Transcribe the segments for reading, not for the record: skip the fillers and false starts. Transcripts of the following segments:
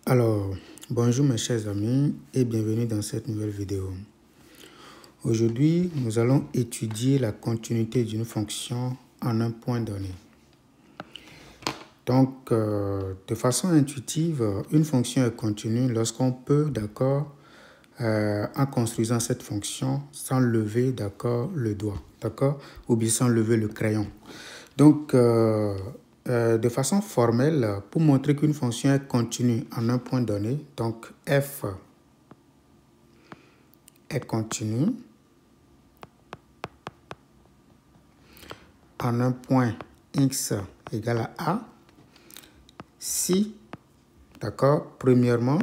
Alors, bonjour mes chers amis et bienvenue dans cette nouvelle vidéo. Aujourd'hui, nous allons étudier la continuité d'une fonction en un point donné. Donc, de façon intuitive, une fonction est continue lorsqu'on peut, d'accord, en construisant cette fonction sans lever, d'accord, le doigt, d'accord, ou bien sans lever le crayon. Donc, de façon formelle, pour montrer qu'une fonction est continue en un point donné, donc f est continue en un point x égale à a, si, d'accord, premièrement,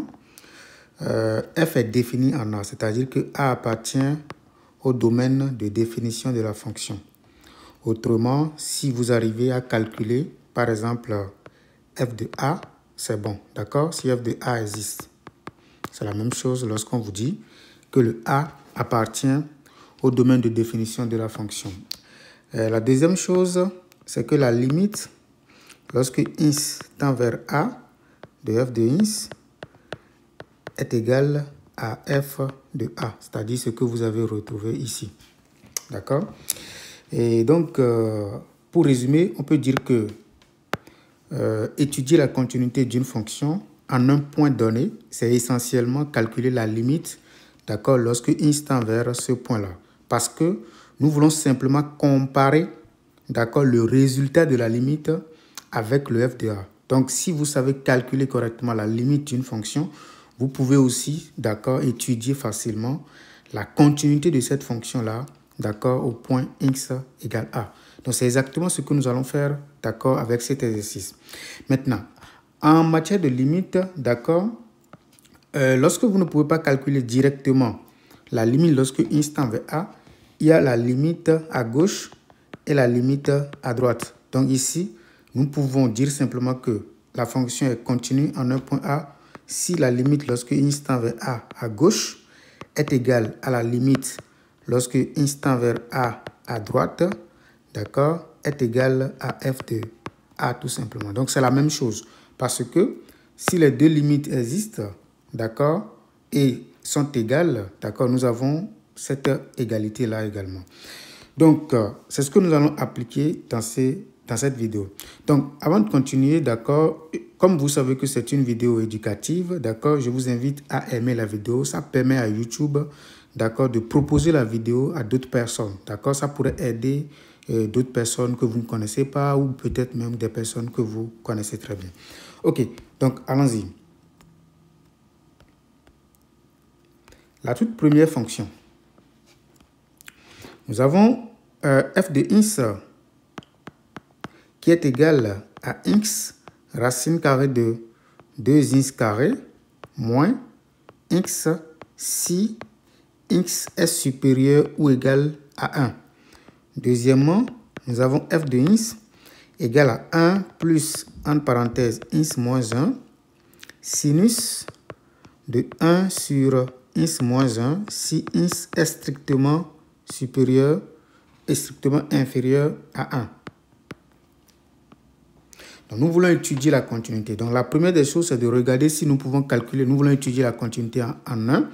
f est défini en a, c'est-à-dire que a appartient au domaine de définition de la fonction. Autrement, si vous arrivez à calculer, par exemple, f de a, c'est bon, d'accord, si f de a existe. C'est la même chose lorsqu'on vous dit que le a appartient au domaine de définition de la fonction. La deuxième chose, c'est que la limite, lorsque ins tend vers a, de f de ins, est égale à f de a, c'est-à-dire ce que vous avez retrouvé ici. D'accord? Et donc, pour résumer, on peut dire que étudier la continuité d'une fonction en un point donné, c'est essentiellement calculer la limite, d'accord, lorsque ins tend vers ce point-là. Parce que nous voulons simplement comparer, d'accord, le résultat de la limite avec le f de a. Donc, si vous savez calculer correctement la limite d'une fonction, vous pouvez aussi, d'accord, étudier facilement la continuité de cette fonction-là, d'accord, au point x égale a. Donc, c'est exactement ce que nous allons faire, d'accord, avec cet exercice. Maintenant, en matière de limite, d'accord, lorsque vous ne pouvez pas calculer directement la limite lorsque ins tend vers a, il y a la limite à gauche et la limite à droite. Donc ici, nous pouvons dire simplement que la fonction est continue en un point A si la limite lorsque ins tend vers a à gauche est égale à la limite lorsque ins tend vers a à droite, d'accord, est égale à f de a tout simplement. Donc c'est la même chose parce que si les deux limites existent, d'accord, et sont égales, d'accord, nous avons cette égalité-là également. Donc, c'est ce que nous allons appliquer dans cette vidéo. Donc, avant de continuer, d'accord, comme vous savez que c'est une vidéo éducative, d'accord, je vous invite à aimer la vidéo. Ça permet à YouTube, d'accord, de proposer la vidéo à d'autres personnes, d'accord. Ça pourrait aider d'autres personnes que vous ne connaissez pas ou peut-être même des personnes que vous connaissez très bien. Ok, donc allons-y. La toute première fonction. Nous avons f de ins qui est égal à x racine carrée de 2 ins carré moins x si x est supérieur ou égal à 1. Deuxièmement, nous avons f de ins égal à 1 plus, entre parenthèses, ins moins 1 sinus de 1 sur ins moins 1 si ins est strictement supérieur et strictement inférieur à 1. Donc, nous voulons étudier la continuité. Donc, la première des choses, c'est de regarder si nous pouvons calculer. Nous voulons étudier la continuité en 1. Donc,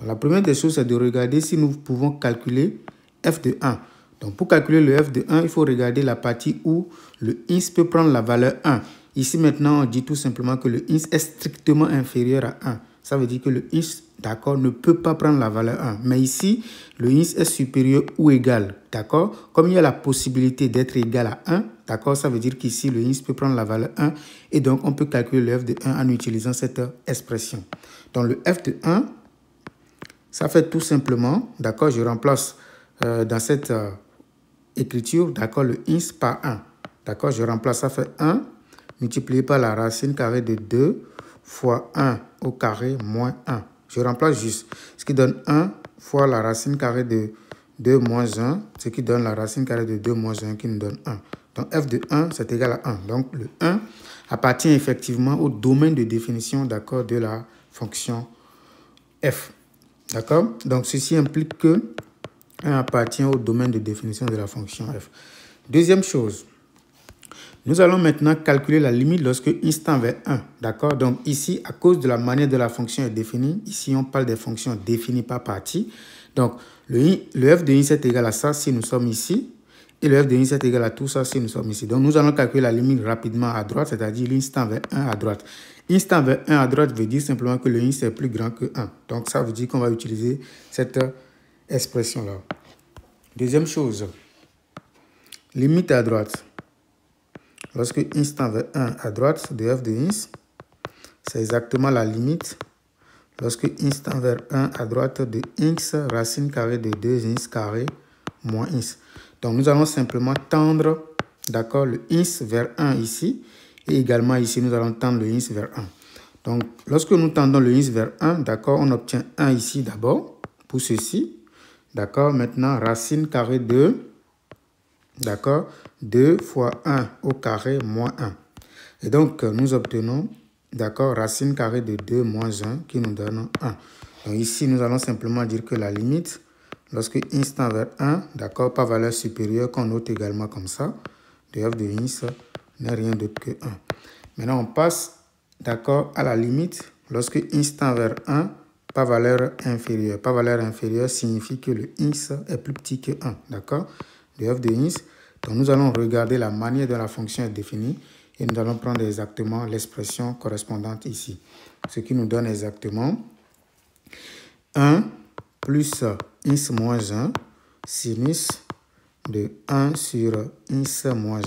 la première des choses, c'est de regarder si nous pouvons calculer f de 1. Donc, pour calculer le f de 1, il faut regarder la partie où le ins peut prendre la valeur 1. Ici, maintenant, on dit tout simplement que le ins est strictement inférieur à 1. Ça veut dire que le ins, d'accord, ne peut pas prendre la valeur 1. Mais ici, le ins est supérieur ou égal, d'accord. Comme il y a la possibilité d'être égal à 1, d'accord, ça veut dire qu'ici, le ins peut prendre la valeur 1. Et donc, on peut calculer le f de 1 en utilisant cette expression. Donc, le f de 1, ça fait tout simplement, d'accord, je remplace dans cette écriture, d'accord, le ins par 1. D'accord, je remplace, ça fait 1 multiplié par la racine carrée de 2 fois 1 au carré moins 1. Je remplace juste, ce qui donne 1 fois la racine carrée de 2 moins 1, ce qui donne la racine carrée de 2 moins 1 qui nous donne 1. Donc f de 1, c'est égal à 1. Donc le 1 appartient effectivement au domaine de définition, d'accord, de la fonction f. D'accord? Donc ceci implique que 1 appartient au domaine de définition de la fonction f. Deuxième chose, Nous allons maintenant calculer la limite lorsque x tend vers 1. D'accord? Donc ici, à cause de la manière dont la fonction est définie, ici on parle des fonctions définies par partie. Donc le f de x est égal à ça si nous sommes ici. Et le f de x est égal à tout ça si nous sommes ici. Donc nous allons calculer la limite rapidement à droite, c'est-à-dire x tend vers 1 à droite. X tend vers 1 à droite veut dire simplement que le x est plus grand que 1. Donc ça veut dire qu'on va utiliser cette expression-là. Deuxième chose, limite à droite. Lorsque x tend vers 1 à droite de f de x, c'est exactement la limite lorsque x tend vers 1 à droite de x racine carrée de 2x carré moins x. Donc nous allons simplement tendre, d'accord, le x vers 1 ici. Et également ici, nous allons tendre le x vers 1. Donc lorsque nous tendons le x vers 1, d'accord, on obtient 1 ici d'abord, pour ceci. D'accord, maintenant racine carrée de, d'accord, 2 fois 1 au carré moins 1. Et donc nous obtenons, d'accord, racine carrée de 2 moins 1 qui nous donne 1. Donc ici, nous allons simplement dire que la limite, lorsque x tend vers 1, d'accord, par valeur supérieure, qu'on note également comme ça, de f de x n'est rien d'autre que 1. Maintenant, on passe, d'accord, à la limite, lorsque x tend vers 1, par valeur inférieure. Par valeur inférieure signifie que le x est plus petit que 1, d'accord, de f de x. Donc, nous allons regarder la manière dont la fonction est définie et nous allons prendre exactement l'expression correspondante ici. Ce qui nous donne exactement 1 plus x moins 1 sinus de 1 sur x moins 1.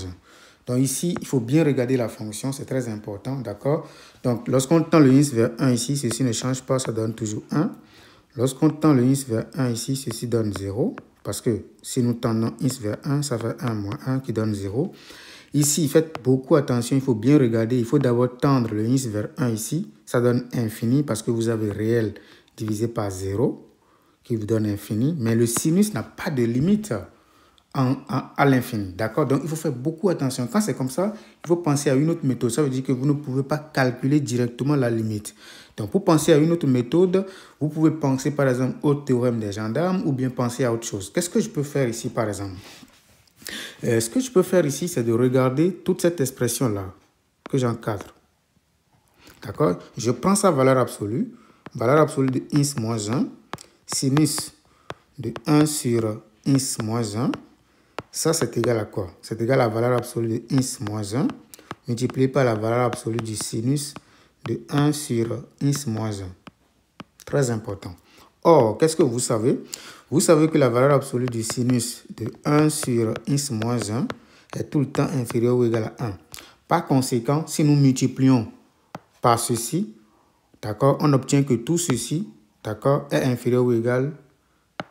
Donc ici, il faut bien regarder la fonction, c'est très important, d'accord? Donc lorsqu'on tend le x vers 1 ici, ceci ne change pas, ça donne toujours 1. Lorsqu'on tend le x vers 1 ici, ceci donne 0. Parce que si nous tendons x vers 1, ça fait 1 moins 1 qui donne 0. Ici, faites beaucoup attention, il faut bien regarder. Il faut d'abord tendre le x vers 1 ici. Ça donne infini parce que vous avez réel divisé par 0 qui vous donne infini. Mais le sinus n'a pas de limite à l'infini. D'accord? Donc, il faut faire beaucoup attention. Quand c'est comme ça, il faut penser à une autre méthode. Ça veut dire que vous ne pouvez pas calculer directement la limite. Donc, pour penser à une autre méthode, vous pouvez penser par exemple au théorème des gendarmes ou bien penser à autre chose. Qu'est-ce que je peux faire ici par exemple? Ce que je peux faire ici, c'est de regarder toute cette expression-là que j'encadre. D'accord? Je prends sa valeur absolue de x moins 1, sinus de 1 sur x moins 1. Ça, c'est égal à quoi? C'est égal à la valeur absolue de x moins 1 multiplié par la valeur absolue du sinus de 1 sur x moins 1. Très important. Or, qu'est-ce que vous savez? Vous savez que la valeur absolue du sinus de 1 sur x moins 1 est tout le temps inférieure ou égale à 1. Par conséquent, si nous multiplions par ceci, d'accord, on obtient que tout ceci, d'accord, est inférieur ou égal,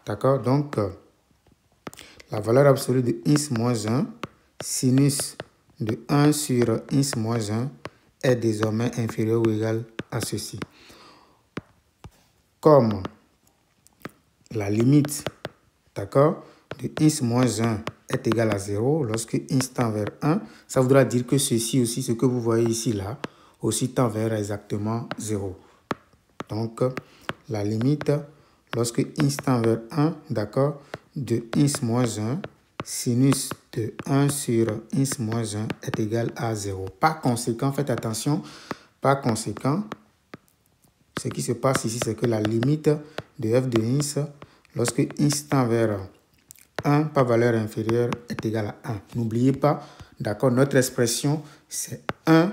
d'accord, donc la valeur absolue de x moins 1, sinus de 1 sur x moins 1 est désormais inférieur ou égal à ceci. Comme la limite, d'accord, de x moins 1 est égale à 0, lorsque x tend vers 1, ça voudra dire que ceci aussi, ce que vous voyez ici, là, aussi tend vers exactement 0. Donc, la limite, lorsque x tend vers 1, d'accord, de x moins 1, sinus de 1 sur x moins 1 est égal à 0. Par conséquent, faites attention, par conséquent, ce qui se passe ici, c'est que la limite de f de x, lorsque x tend vers 1 par valeur inférieure, est égale à 1. N'oubliez pas, d'accord, notre expression, c'est 1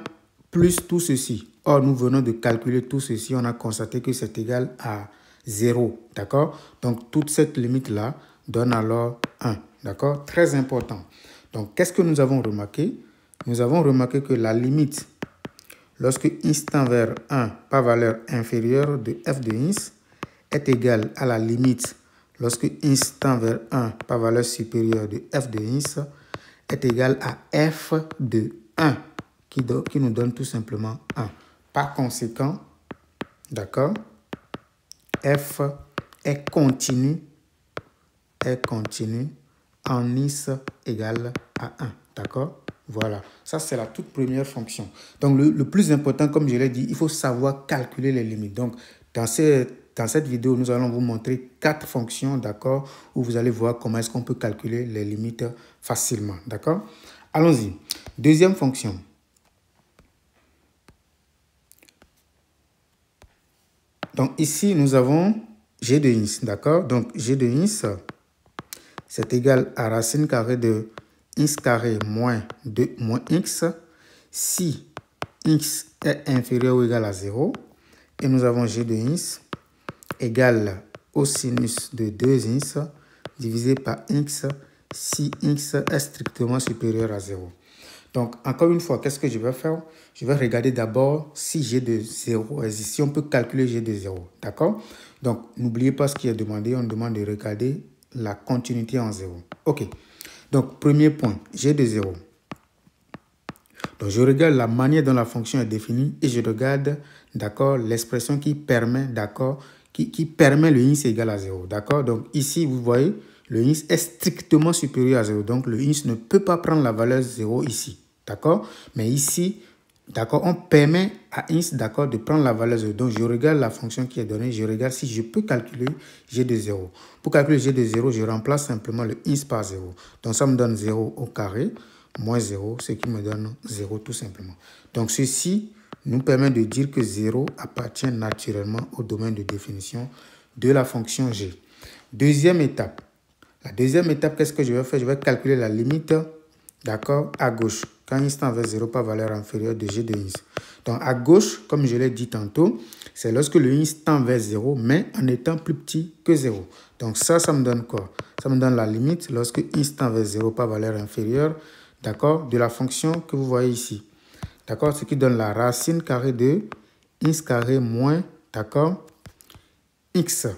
plus tout ceci. Or, nous venons de calculer tout ceci, on a constaté que c'est égal à 0, d'accord? Donc, toute cette limite-là donne alors 1, d'accord? Très important. Donc, qu'est-ce que nous avons remarqué? Nous avons remarqué que la limite, lorsque x tend vers 1 par valeur inférieure de f de x, est égale à la limite, lorsque x tend vers 1 par valeur supérieure de f de x, est égale à f de 1, qui nous donne tout simplement 1. Par conséquent, d'accord, f est continu en x égale à 1, d'accord? Voilà, ça c'est la toute première fonction. Donc le plus important, comme je l'ai dit, il faut savoir calculer les limites. Donc dans cette vidéo, nous allons vous montrer 4 fonctions, d'accord, où vous allez voir comment est-ce qu'on peut calculer les limites facilement, d'accord? Allons-y. Deuxième fonction. Donc ici, nous avons g de ins, d'accord? Donc g de ins, c'est égal à racine carrée de ins carré moins x si x est inférieur ou égal à 0. Et nous avons g de ins égale au sinus de 2 ins divisé par x si x est strictement supérieur à 0. Donc, encore une fois, qu'est-ce que je vais faire? Je vais regarder d'abord si g de 0 existe, si on peut calculer g de 0. D'accord? Donc, n'oubliez pas ce qui est demandé. On demande de regarder la continuité en 0. OK. Donc, premier point, g de 0. Donc, je regarde la manière dont la fonction est définie et je regarde, d'accord, l'expression qui permet, d'accord, qui permet le ins égal à 0. D'accord? Donc, ici, vous voyez, le ins est strictement supérieur à 0. Donc, le ins ne peut pas prendre la valeur 0 ici. D'accord? Mais ici, d'accord, on permet à ins, d'accord, de prendre la valeur 0. Donc, je regarde la fonction qui est donnée. Je regarde si je peux calculer g de 0. Pour calculer g de 0, je remplace simplement le ins par 0. Donc, ça me donne 0 au carré moins 0, ce qui me donne 0 tout simplement. Donc, ceci nous permet de dire que 0 appartient naturellement au domaine de définition de la fonction g. Deuxième étape. La deuxième étape, qu'est-ce que je vais faire? Je vais calculer la limite, d'accord, à gauche, quand ins tend vers 0 par valeur inférieure de g de ins. Donc, à gauche, comme je l'ai dit tantôt, c'est lorsque le ins tend vers 0, mais en étant plus petit que 0. Donc, ça me donne quoi? Ça me donne la limite lorsque ins tend vers 0 par valeur inférieure, d'accord, de la fonction que vous voyez ici. D'accord, ce qui donne la racine carrée de ins carré moins, d'accord, x.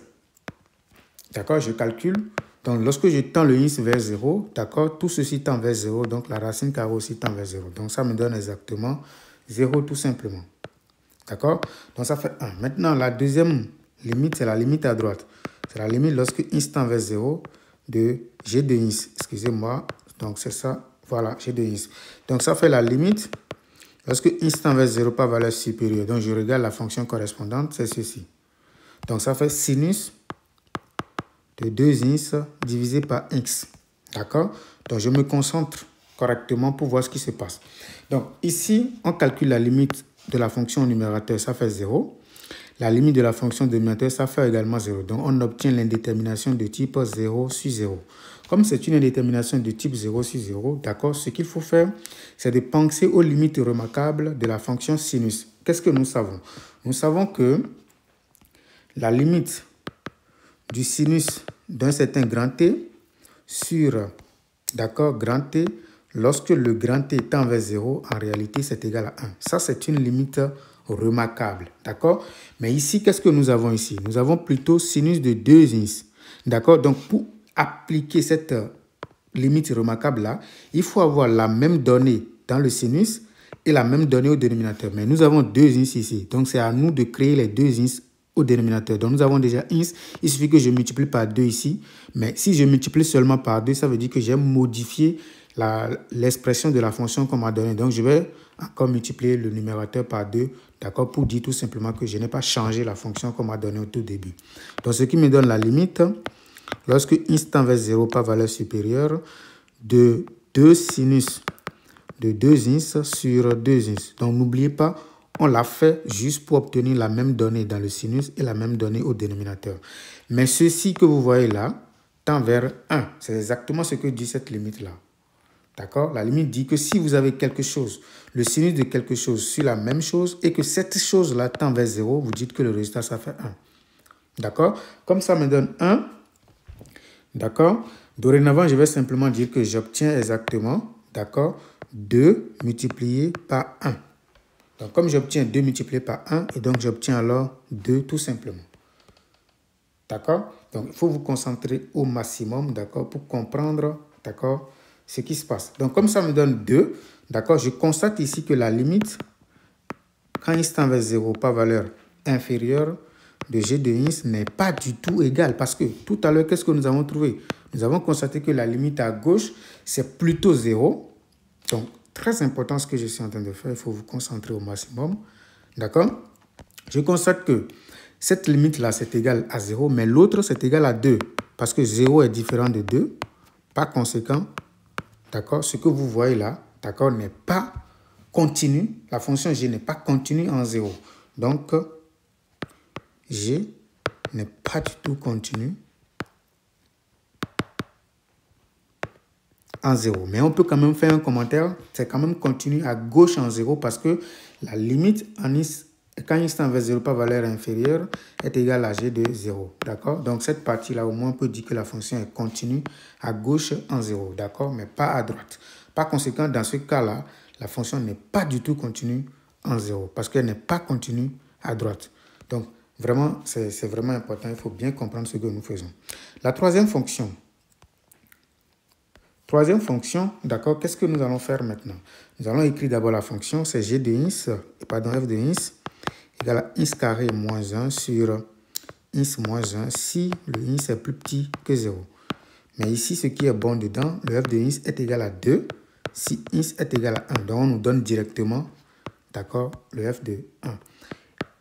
D'accord, je calcule. Donc, lorsque je tends le ins vers 0, d'accord, tout ceci tend vers 0, donc la racine carrée aussi tend vers 0. Donc, ça me donne exactement 0 tout simplement. D'accord? Donc, ça fait 1. Maintenant, la deuxième limite, c'est la limite à droite. C'est la limite lorsque ins tend vers 0 de g de ins. Excusez-moi. Donc, c'est ça. Voilà, g de ins. Donc, ça fait la limite lorsque ins tend vers 0 par valeur supérieure. Donc, je regarde la fonction correspondante, c'est ceci. Donc, ça fait sinus de 2 ins divisé par x. D'accord? Donc, je me concentre correctement pour voir ce qui se passe. Donc, ici, on calcule la limite de la fonction au numérateur, ça fait 0. La limite de la fonction dénominateur, ça fait également 0. Donc, on obtient l'indétermination de type 0 sur 0. Comme c'est une indétermination de type 0 sur 0, d'accord, ce qu'il faut faire, c'est de penser aux limites remarquables de la fonction sinus. Qu'est-ce que nous savons? Nous savons que la limite du sinus d'un certain grand T sur, d'accord, grand T, lorsque le grand T tend vers 0, en réalité, c'est égal à 1. Ça, c'est une limite remarquable, d'accord? Mais ici, qu'est-ce que nous avons ici? Nous avons plutôt sinus de 2 ins, d'accord? Donc, pour appliquer cette limite remarquable-là, il faut avoir la même donnée dans le sinus et la même donnée au dénominateur. Mais nous avons 2 ins ici, donc c'est à nous de créer les 2 ins au dénominateur. Donc, nous avons déjà ins. Il suffit que je multiplie par 2 ici. Mais si je multiplie seulement par 2, ça veut dire que j'ai modifié l'expression de la fonction qu'on m'a donnée. Donc, je vais encore multiplier le numérateur par 2, d'accord, pour dire tout simplement que je n'ai pas changé la fonction qu'on m'a donnée au tout début. Donc, ce qui me donne la limite, lorsque ins tend vers 0 par valeur supérieure, de 2 sinus de 2 ins sur 2 ins. Donc, n'oubliez pas, on l'a fait juste pour obtenir la même donnée dans le sinus et la même donnée au dénominateur. Mais ceci que vous voyez là tend vers 1. C'est exactement ce que dit cette limite-là. D'accord? La limite dit que si vous avez quelque chose, le sinus de quelque chose sur la même chose et que cette chose-là tend vers 0, vous dites que le résultat, ça fait 1. D'accord? Comme ça me donne 1. D'accord? Dorénavant, je vais simplement dire que j'obtiens exactement, d'accord, 2 multiplié par 1. Donc, comme j'obtiens 2 multiplié par 1, et donc j'obtiens alors 2 tout simplement. D'accord? Donc, il faut vous concentrer au maximum, d'accord, pour comprendre, d'accord, ce qui se passe. Donc, comme ça me donne 2, d'accord, je constate ici que la limite, quand ins tend vers 0 par valeur inférieure de g de ins n'est pas du tout égale. Parce que tout à l'heure, qu'est-ce que nous avons trouvé? Nous avons constaté que la limite à gauche, c'est plutôt 0. Donc, très important ce que je suis en train de faire, il faut vous concentrer au maximum. D'accord? Je constate que cette limite-là, c'est égal à 0, mais l'autre, c'est égal à 2. Parce que 0 est différent de 2. Par conséquent, d'accord, ce que vous voyez là, d'accord, n'est pas continue. La fonction g n'est pas continue en 0. Donc, g n'est pas du tout continue en 0. Mais on peut quand même faire un commentaire. C'est quand même continu à gauche en 0 parce que la limite quand x tend vers 0 par valeur inférieure est égale à g de 0. D'accord? Donc, cette partie-là, au moins, on peut dire que la fonction est continue à gauche en 0. D'accord? Mais pas à droite. Par conséquent, dans ce cas-là, la fonction n'est pas du tout continue en 0 parce qu'elle n'est pas continue à droite. Donc, vraiment, c'est vraiment important. Il faut bien comprendre ce que nous faisons. La troisième fonction. D'accord, qu'est-ce que nous allons faire maintenant? Nous allons écrire d'abord la fonction, c'est f de ins égale à ins carré moins 1 sur ins moins 1 si le ins est plus petit que 0. Mais ici, ce qui est bon dedans, le f de ins est égal à 2 si ins est égal à 1. Donc, on nous donne directement, d'accord, le f de 1.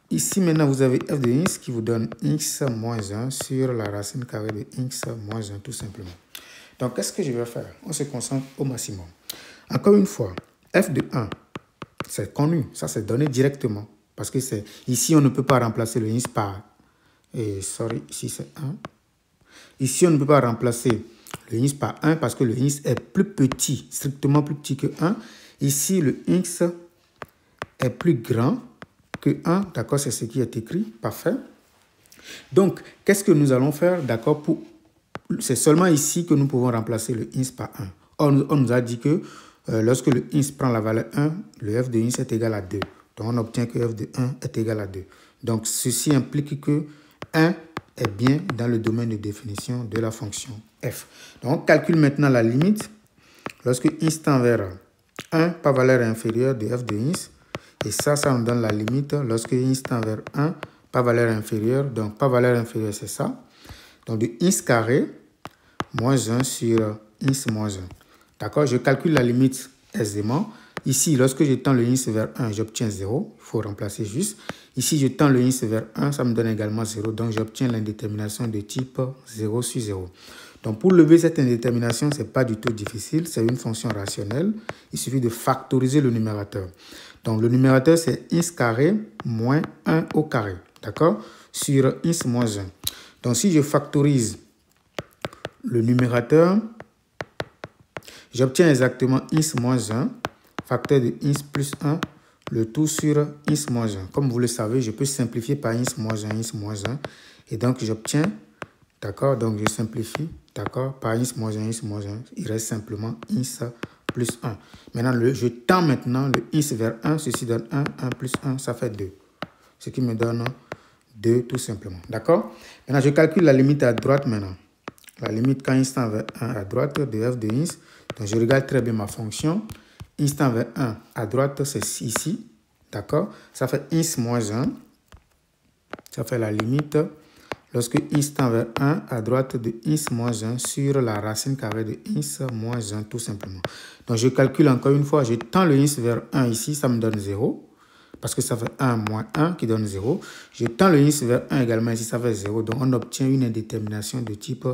Ici, maintenant, vous avez f de ins qui vous donne x moins 1 sur la racine carrée de x moins 1, tout simplement. Donc, qu'est-ce que je vais faire? On se concentre au maximum. Encore une fois, f de 1, c'est connu. Ça, c'est donné directement. Parce que c'est ici, on ne peut pas remplacer le ins par... ici, c'est 1. Ici, on ne peut pas remplacer le ins par 1 parce que le ins est plus petit, strictement plus petit que 1. Ici, le ins est plus grand que 1. D'accord, c'est ce qui est écrit. Parfait. Donc, qu'est-ce que nous allons faire? D'accord, c'est seulement ici que nous pouvons remplacer le ins par 1. On nous a dit que lorsque le ins prend la valeur 1, le f de ins est égal à 2. Donc, on obtient que f de 1 est égal à 2. Donc, ceci implique que 1 est bien dans le domaine de définition de la fonction f. Donc, on calcule maintenant la limite lorsque ins tend vers 1 par valeur inférieure de f de ins. Et ça nous donne la limite lorsque ins tend vers 1 par valeur inférieure. Donc, par valeur inférieure, c'est ça. Donc, de ins carré moins 1 sur ins moins 1. D'accord? Je calcule la limite aisément. Ici, lorsque je tends le ins vers 1, j'obtiens 0. Il faut remplacer juste. Ici, je tends le ins vers 1, ça me donne également 0. Donc, j'obtiens l'indétermination de type 0 sur 0. Donc, pour lever cette indétermination, ce n'est pas du tout difficile. C'est une fonction rationnelle. Il suffit de factoriser le numérateur. Donc, le numérateur, c'est ins carré moins 1 au carré. D'accord? Sur ins moins 1. Donc, si je factorise le numérateur, j'obtiens exactement ins moins 1, facteur de ins plus 1, le tout sur ins moins 1. Comme vous le savez, je peux simplifier par ins moins 1. Et donc, j'obtiens, d'accord, donc je simplifie, d'accord, par ins moins 1. Il reste simplement ins plus 1. Maintenant, je tends maintenant le ins vers 1. Ceci donne 1 plus 1, ça fait 2. Ce qui me donne 2 tout simplement. D'accord? Maintenant, je calcule la limite à droite maintenant. La limite quand ins tend vers 1 à droite de f de ins. Donc, je regarde très bien ma fonction. Ins tend vers 1 à droite, c'est ici. D'accord? Ça fait ins moins 1. Ça fait la limite lorsque ins tend vers 1 à droite de ins moins 1 sur la racine carrée de ins moins 1 tout simplement. Donc, je calcule encore une fois. Je tends le ins vers 1 ici, ça me donne 0. Parce que ça fait 1 moins 1 qui donne 0. Je tends le ins vers 1 également ici, ça fait 0. Donc, on obtient une indétermination de type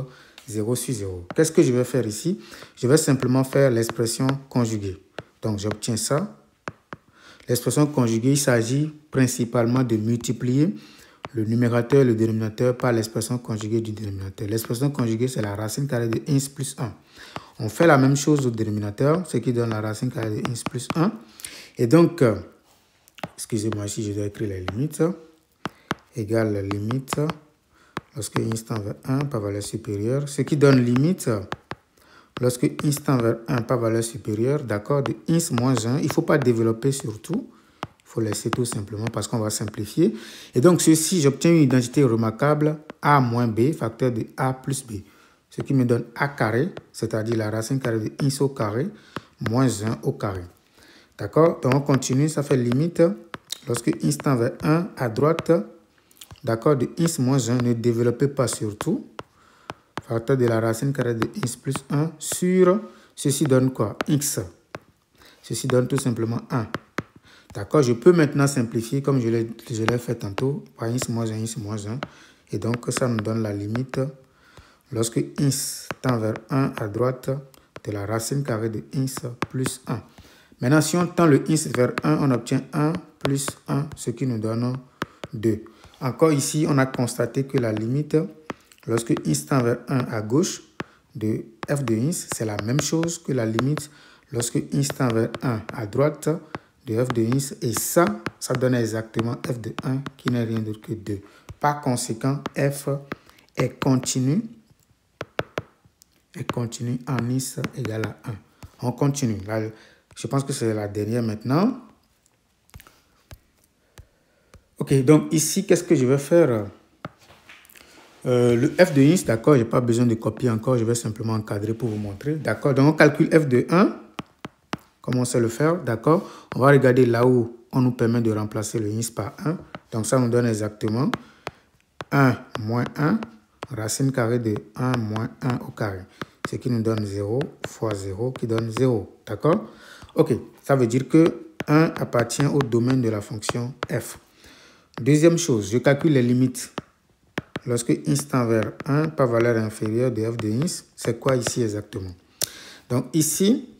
0 sur 0. Qu'est-ce que je vais faire ici? Je vais simplement faire l'expression conjuguée. Donc, j'obtiens ça. L'expression conjuguée, il s'agit principalement de multiplier le numérateur et le dénominateur par l'expression conjuguée du dénominateur. L'expression conjuguée, c'est la racine carrée de ins plus 1. On fait la même chose au dénominateur, ce qui donne la racine carrée de ins plus 1. Et donc, excusez-moi, ici, je dois écrire la limite. Égale la limite lorsque ins tend vers 1 par valeur supérieure. Ce qui donne limite lorsque ins tend vers 1 par valeur supérieure, d'accord, de ins moins 1. Il ne faut pas développer surtout. Il faut laisser tout simplement parce qu'on va simplifier. Et donc, ceci, j'obtiens une identité remarquable a moins b, facteur de a plus b. Ce qui me donne a carré, c'est-à-dire la racine carrée de ins au carré, moins 1 au carré. D'accord? Donc, on continue. Ça fait limite lorsque ins tend vers 1 à droite, d'accord, de ins moins 1. Ne développez pas surtout. Facteur de la racine carrée de ins plus 1 sur, ceci donne quoi? X. Ceci donne tout simplement 1. D'accord? Je peux maintenant simplifier comme je l'ai fait tantôt par ins moins 1, ins moins 1. Et donc, ça nous donne la limite lorsque ins tend vers 1 à droite de la racine carrée de ins plus 1. Maintenant, si on tend le ins vers 1, on obtient 1 plus 1, ce qui nous donne 2. Encore ici, on a constaté que la limite, lorsque ins tend vers 1 à gauche de f de ins, c'est la même chose que la limite lorsque ins tend vers 1 à droite de f de ins. Et ça donne exactement f de 1 qui n'est rien d'autre que 2. Par conséquent, f est continu en ins égale à 1. On continue. Là, je pense que c'est la dernière maintenant. Ok, donc ici, qu'est-ce que je vais faire? Le f de ins, d'accord, je n'ai pas besoin de copier encore, je vais simplement encadrer pour vous montrer. D'accord, donc on calcule f de 1. Comment on sait le faire? D'accord, on va regarder là où on nous permet de remplacer le ins par 1. Donc ça nous donne exactement 1 moins 1, racine carrée de 1 moins 1 au carré. Ce qui nous donne 0 fois 0 qui donne 0. D'accord? Ok, ça veut dire que 1 appartient au domaine de la fonction f. Deuxième chose, je calcule les limites. Lorsque ins tend vers 1 par valeur inférieure de f de ins, c'est quoi ici exactement? Donc ici,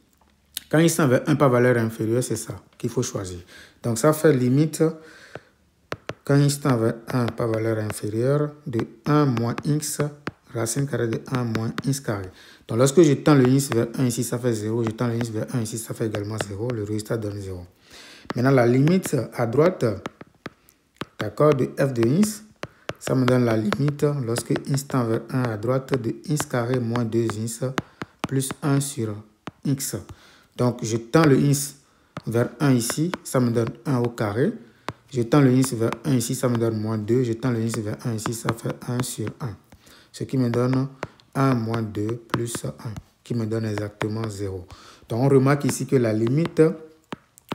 quand ins tend vers 1 par valeur inférieure, c'est ça qu'il faut choisir. Donc ça fait limite quand ins tend vers 1 par valeur inférieure de 1 moins x racine carrée de 1 moins ins carré. Donc lorsque je tends le ins vers 1 ici, ça fait 0. Je tends le ins vers 1 ici, ça fait également 0. Le résultat donne 0. Maintenant, la limite à droite, d'accord, de f de ins, ça me donne la limite lorsque ins tend vers 1 à droite de ins carré moins 2 ins plus 1 sur x. Donc, je tends le ins vers 1 ici, ça me donne 1 au carré. Je tends le ins vers 1 ici, ça me donne moins 2. Je tends le ins vers 1 ici, ça fait 1 sur 1. Ce qui me donne 1 moins 2 plus 1, qui me donne exactement 0. Donc, on remarque ici que la limite,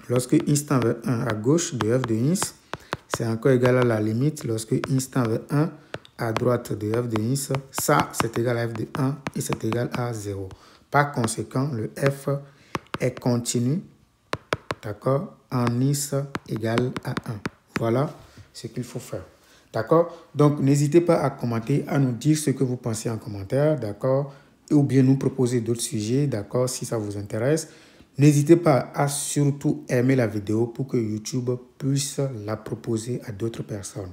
lorsque ins tend vers 1 à gauche de f de ins, c'est encore égal à la limite lorsque ins tend vers 1 à droite de f de ins. Ça, c'est égal à f de 1 et c'est égal à 0. Par conséquent, le f est continu, d'accord, en ins égale à 1. Voilà ce qu'il faut faire. D'accord? Donc, n'hésitez pas à commenter, à nous dire ce que vous pensez en commentaire, d'accord? Ou bien nous proposer d'autres sujets, d'accord, si ça vous intéresse. N'hésitez pas à surtout aimer la vidéo pour que YouTube puisse la proposer à d'autres personnes.